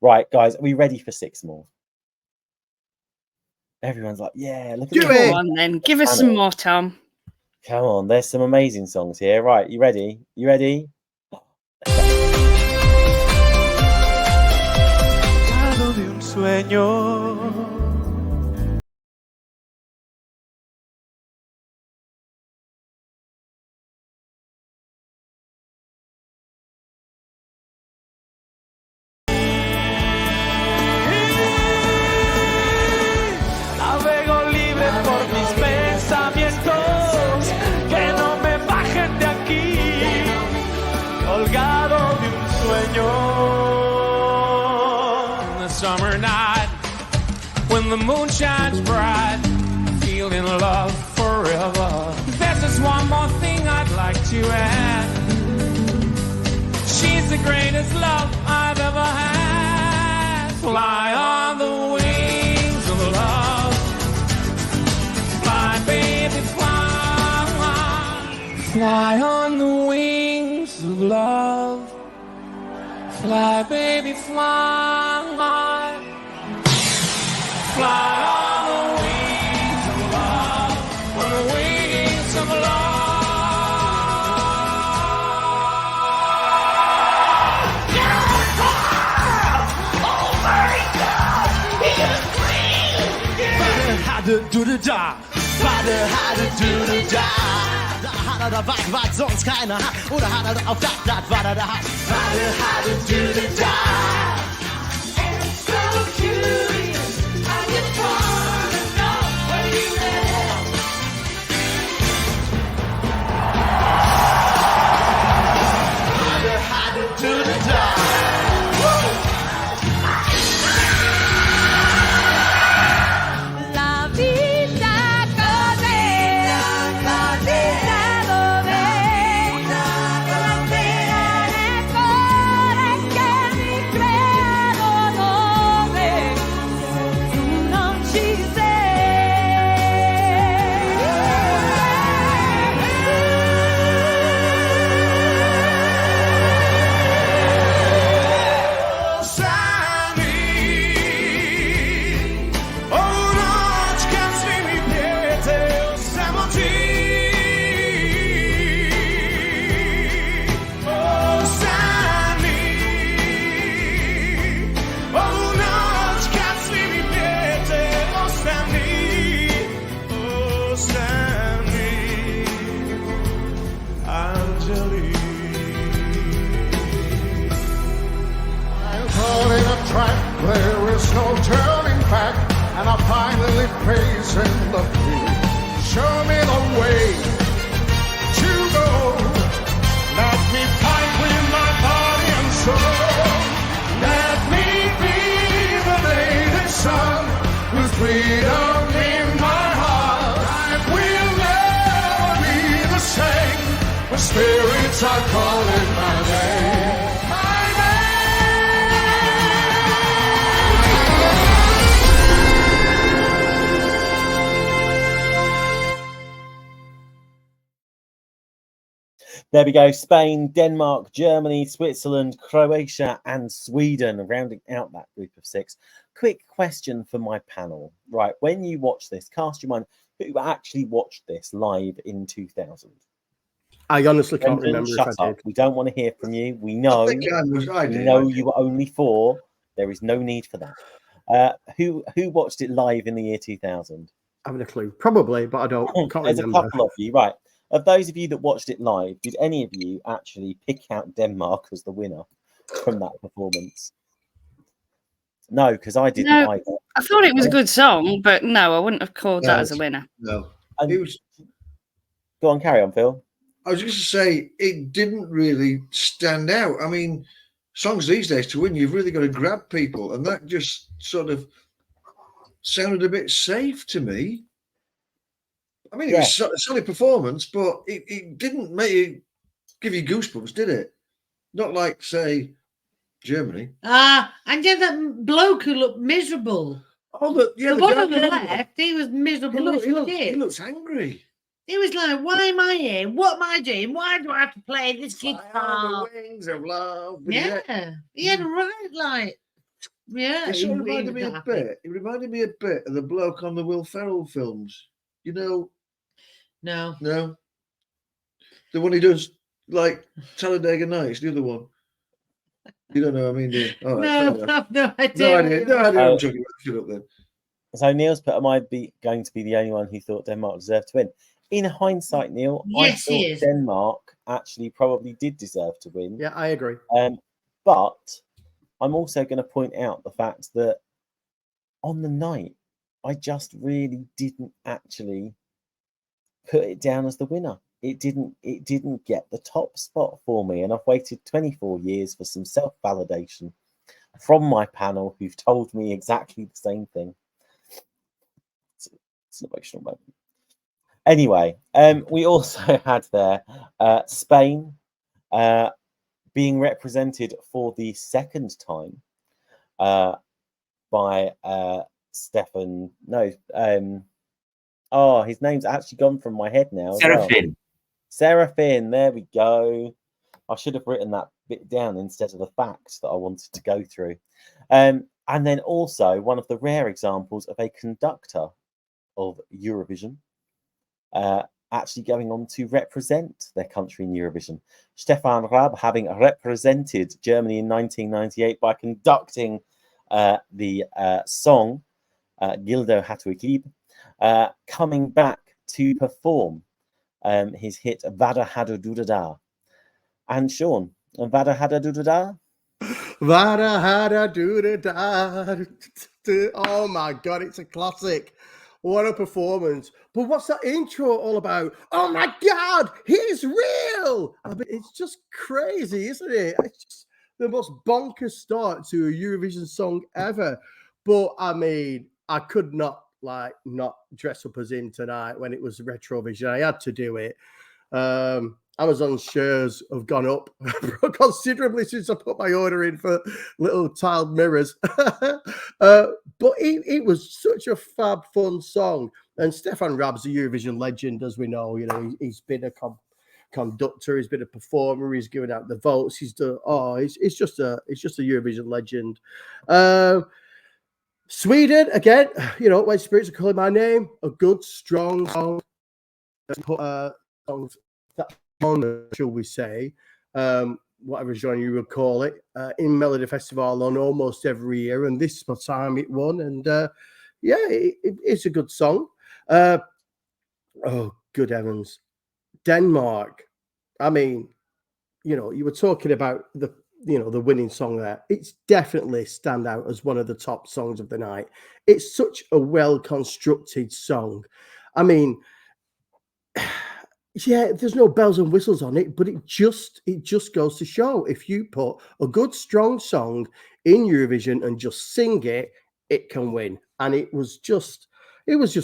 Right, guys, are we ready for 6 more? Everyone's like, yeah, look at Do it. Go on then. Give us some more, Tom. Come on, there's some amazing songs here. Right, you ready? You ready? De un sueño. Navego libre por mis pensamientos, que no me bajen de aquí, colgado de un sueño. Summer night, when the moon shines bright, feeling love forever. There's just one more thing I'd like to add. She's the greatest love I've ever had. Fly on the wings of love. Fly, baby, fly. Fly on the wings of love. Fly, baby, fly. Fly on the wings of love, on the wings of love. Oh my God, he is free. How to do the job, how to do the job. Hat was sonst keiner hat, oder hat auf das Blatt, was hat. How to do the job. It's so curious, I just wanna know what you have. How to do the job. La vida cos'era, la vida dov'era, la pena nel cuore che mi creano dove tu non ci Sami, noć kad svi mi pijete o samoći. Sami, noć kad svi mi pijete o sami, Anjali. I'm caught in a trap, there is no turning back, and I'm finally facing the fear. Show me the way to go. Let me fight with my body and soul. Let me be the native son with freedom in my heart. Life will never be the same when spirits are calling my name. My There we go. Spain, Denmark, Germany, Switzerland, Croatia, and Sweden, rounding out that group of 6. Quick question for my panel. Right, when you watch this, cast your mind, who actually watched this live in 2000? I honestly can't Brendan, remember shut if I up. did. We don't want to hear from you. We know, I did. you were only 4. There is no need for that. Who watched it live in the year 2000? I haven't a clue. Probably, but I can't There's remember. a couple of you, right? Of those of you that watched it live, did any of you actually pick out Denmark as the winner from that performance? No, because I didn't No, either. I thought it was a good song, but no, I wouldn't have called that as a winner. No. And- It was, Go on, carry on, Phil. I was just to say, it didn't really stand out. I mean, songs these days, to win, you've really got to grab people. And that just sort of sounded a bit safe to me. I mean, it was a solid performance, but it didn't give you goosebumps, did it? Not like, say, Germany. And then that bloke who looked miserable. Oh, the one guy on the came- left, he was miserable as he shit. looks angry. He was like, why am I here? What am I doing? Why do I have to play this Fly on guitar? the wings of love. Yeah, he had a right, like, Yeah, It he, sort of he reminded was me not a happy. bit. It reminded me a bit of the bloke on the Will Ferrell films. You know, No. no, the one he does like Talladega Nights, the other one. You don't know what I mean, do you? All right, fair No, enough. I've no idea. No what idea. you No mean. idea what Oh. I'm talking about. Shut up then. So Neil's put, am I going to be the only one who thought Denmark deserved to win? In hindsight, Neil, Yes, I he thought is. Denmark actually probably did deserve to win. Yeah, I agree. But I'm also going to point out the fact that on the night, I just really didn't actually put it down as the winner. It didn't get the top spot for me, and I've waited 24 years for some self-validation from my panel who've told me exactly the same thing. It's an emotional moment. Anyway, we also had there Spain being represented for the second time by Stefan. No, oh, his name's actually gone from my head now. Serafin. Serafin, there we go. I should have written that bit down instead of the facts that I wanted to go through. And then also one of the rare examples of a conductor of Eurovision actually going on to represent their country in Eurovision. Stefan Raab having represented Germany in 1998 by conducting the song Gildo Hatuikib, coming back to perform his hit Vada Hada Dudada. And Sean, Vada Hada Dudada? Vada hada doo da. Oh my god, it's a classic. What a performance. But what's that intro all about? Oh my god, he's real. I mean, it's just crazy, isn't it? It's just the most bonkers start to a Eurovision song ever. But I mean, I could not dress up as in tonight when it was Retrovision. I had to do it. Amazon shares have gone up considerably since I put my order in for little tiled mirrors. But it was such a fab, fun song. And Stefan Raab's a Eurovision legend, as we know. You know, he's been a conductor, he's been a performer, he's given out the votes. He's done. Oh, it's just a Eurovision legend. Sweden again. You know, When Spirits Are Calling My Name, a good, strong song. Songs that shall we say, whatever genre you would call it, in Melody Festival on almost every year, and this time it won, and yeah, it's a good song. Oh, good heavens, Denmark! I mean, you know, you were talking about the winning song there. It's definitely stand out as one of the top songs of the night. It's such a well constructed song. I mean. Yeah, there's no bells and whistles on it, but it just goes to show if you put a good strong song in Eurovision and just sing it, it can win. And it was just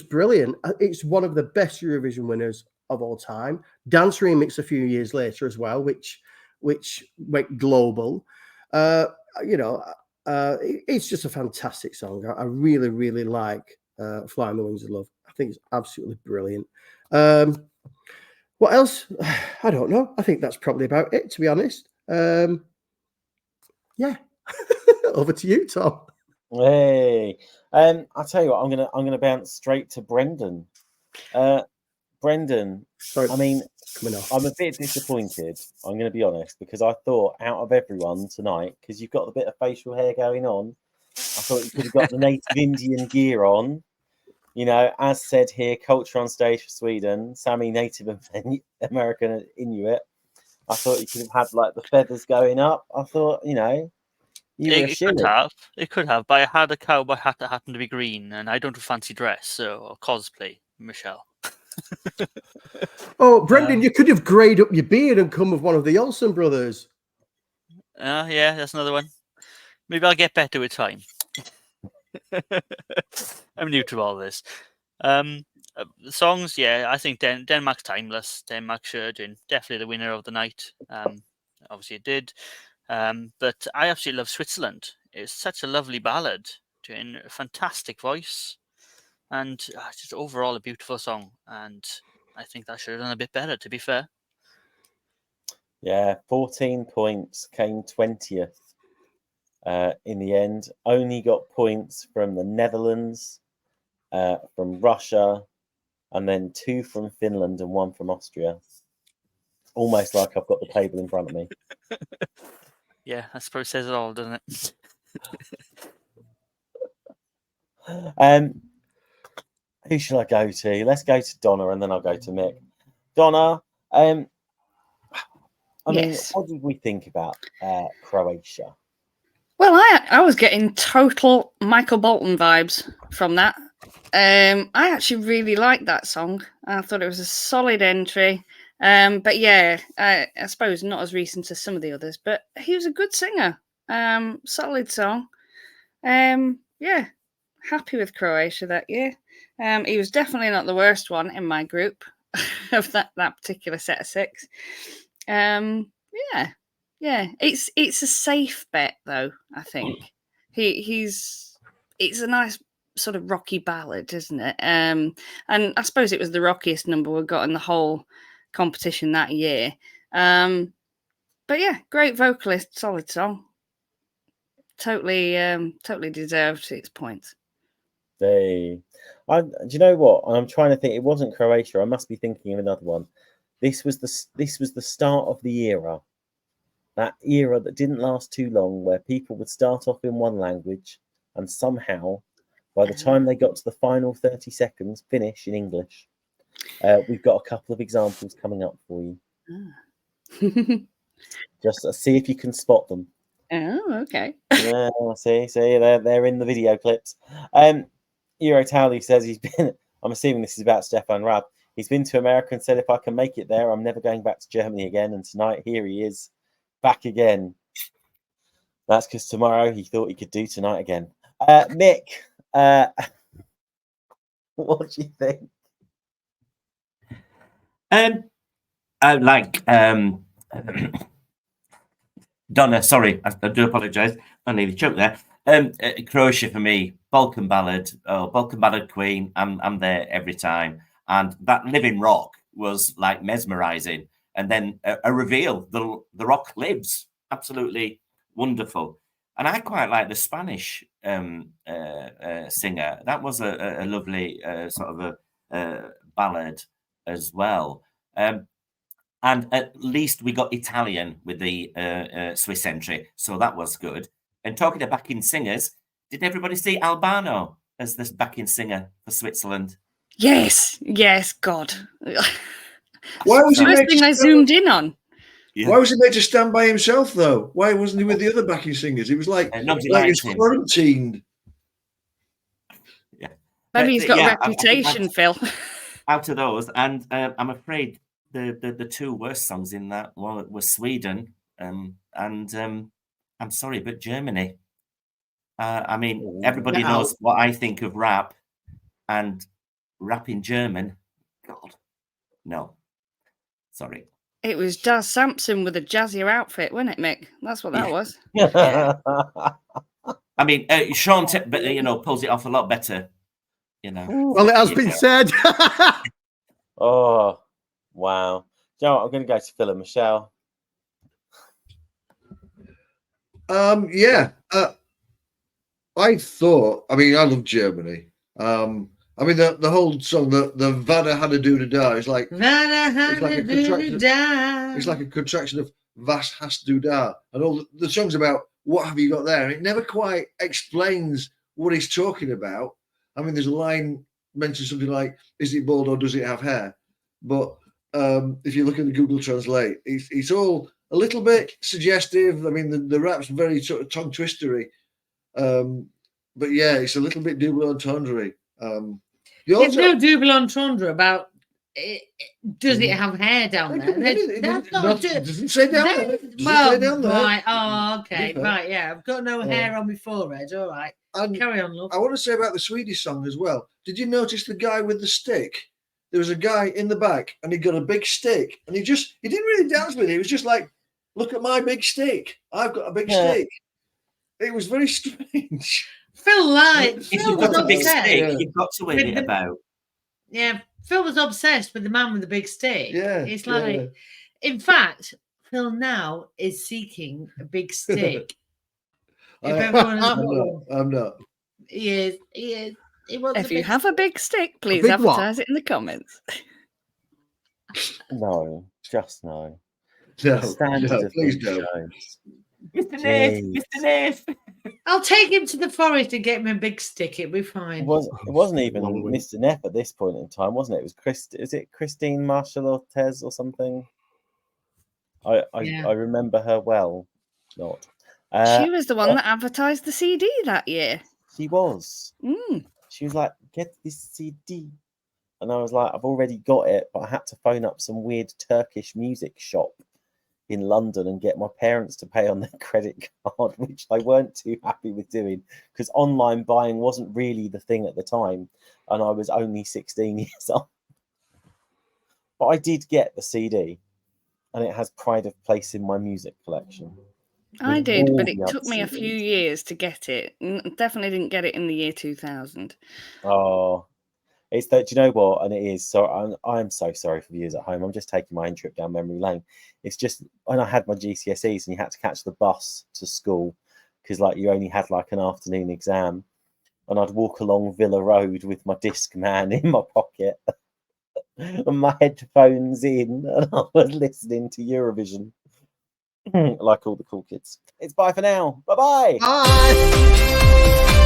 brilliant. It's one of the best Eurovision winners of all time. Dance remix a few years later as well, which went global. It's just a fantastic song. I really, really like Flying the Wings of Love. I think it's absolutely brilliant. What else? I don't know. I think that's probably about it, to be honest. Yeah. Over to you, Tom. Hey, I'll tell you what. I'm gonna bounce straight to Brendan. Brendan, Sorry, I mean, coming off. I'm a bit disappointed. I'm going to be honest, because I thought out of everyone tonight, because you've got a bit of facial hair going on, I thought you could have got the native Indian gear on. You know, as said here, culture on stage for Sweden, Sami Native American Inuit. I thought you could have had like the feathers going up. I thought, you know, you were a shilling. It could have, but I had a cowboy hat that happened to be green, and I don't fancy dress, so cosplay, Michelle. Oh, Brendan, you could have greyed up your beard and come with one of the Olsen brothers. Yeah, that's another one. Maybe I'll get better with time. I'm new to all this. Songs, yeah, I think Denmark's timeless. Denmark should, and definitely the winner of the night. Obviously it did. But I absolutely love Switzerland. It's such a lovely ballad, doing a fantastic voice, and just overall a beautiful song. And I think that should have done a bit better, to be fair. Yeah, 14 points, came 20th. in the end. Only got points from the Netherlands, from Russia, and then 2 from Finland and 1 from Austria. Almost like I've got the table in front of me. Yeah, I suppose says it all, doesn't it? Who should I go to? Let's go to Donna, and then I'll go to Mick. Donna, I mean, Yes. what did we think about Croatia? Well, I was getting total Michael Bolton vibes from that. I actually really liked that song. I thought it was a solid entry. But yeah, I suppose not as recent as some of the others, but he was a good singer. Solid song. Yeah, happy with Croatia that year. He was definitely not the worst one in my group of that particular set of 6. Yeah, it's a safe bet though. I think it's a nice sort of rocky ballad, isn't it? And I suppose it was the rockiest number we got in the whole competition that year. But yeah, great vocalist, solid song. Totally deserved its points. Do you know what? I'm trying to think. It wasn't Croatia. I must be thinking of another one. This was the start of the era. That era that didn't last too long, where people would start off in one language and somehow, by the time they got to the final 30 seconds, finish in English. We've got a couple of examples coming up for you. Just see if you can spot them. Oh, okay. Yeah, see, they're in the video clips. Euro Towley says he's been. I'm assuming this is about Stefan Raab. He's been to America and said, if I can make it there, I'm never going back to Germany again. And tonight, here he is, back again. That's because tomorrow he thought he could do tonight again. Mick, what do you think? Donna, sorry, I do apologise. I nearly choked there. Croatia for me, Balkan ballad queen. I'm there every time, and that Living Rock was like mesmerising. And then a reveal, the rock lives, absolutely wonderful. And I quite like the Spanish singer. That was a lovely sort of a ballad as well. And at least we got Italian with the Swiss entry, so that was good. And talking to backing singers, did everybody see Albano as the backing singer for Switzerland? Yes, God. Why was he First thing I zoomed in on. Yeah. Why was he made to stand by himself, though? Why wasn't he with the other backing singers? He was like he's quarantined. Yeah. Maybe he's got a reputation, Phil. Out of those, and I'm afraid the 2 worst songs in that one were Sweden and I'm sorry, but Germany. I mean, everybody knows what I think of rap, and rap in German. God, no. Sorry. It was Daz Sampson with a jazzier outfit, wasn't it, Mick? That's what that was. Yeah. I mean, Sean, pulls it off a lot better. Well, it has been said. Oh, wow. You know what? I'm going to go to Phil and Michelle. Yeah. I love Germany. I mean, the whole song, the Vada Hada Doo Da is like it's like a contraction of Vas Has Do Da, and all the songs about what have you got there. And it never quite explains what he's talking about. I mean, there's a line mentions something like, "Is it bald or does it have hair?" But if you look at the Google Translate, it's all a little bit suggestive. I mean, the rap's very sort of tongue twistery. But yeah, it's a little bit double entendre. There's no double entendre about does it have hair down there? Doesn't say down there. Well, right. Oh, okay. Right. Yeah, I've got no hair on my forehead. All right. And carry on, love. I want to say about the Swedish song as well. Did you notice the guy with the stick? There was a guy in the back, and he got a big stick, and he didn't really dance with it. He was just like, "Look at my big stick. I've got a big stick." It was very strange. Phil lied. If you've got a big stick, you've got to win it about. Yeah, Phil was obsessed with the man with the big stick. Yeah, it's like, in fact, Phil now is seeking a big stick. If everyone has I'm got not. one. I'm not. He is. He is. He wants If a you big have a big stick, please big what? advertise it in the comments. No, just no. No, The standard no, of please these don't. shows. Mr. Nath, Jeez. Mr. Nath. I'll take him to the forest and get him a big stick. It'll be It fine. wasn't even Long Mr. Neff at this point in time, wasn't it? It was is it Christine Marshall Ortez or something? I Yeah. remember her well. Not. She was the one that advertised the CD that year. She was. Mm. She was like, "Get this CD," and I was like, "I've already got it," but I had to phone up some weird Turkish music shop in London and get my parents to pay on their credit card, which they weren't too happy with doing because online buying wasn't really the thing at the time, and I was only 16 years old. But I did get the CD, and it has pride of place in my music collection. I with did, all but it the other took me a few CDs. years to get it. Definitely didn't get it in the year 2000. Oh, it's that. Do you know what? And it is. So I'm so sorry for viewers at home. I'm just taking my own trip down memory lane. It's just when I had my GCSEs and you had to catch the bus to school because like you only had like an afternoon exam, and I'd walk along Villa Road with my Discman in my pocket and my headphones in, and I was listening to Eurovision like all the cool kids. It's bye for now. Bye bye. Bye.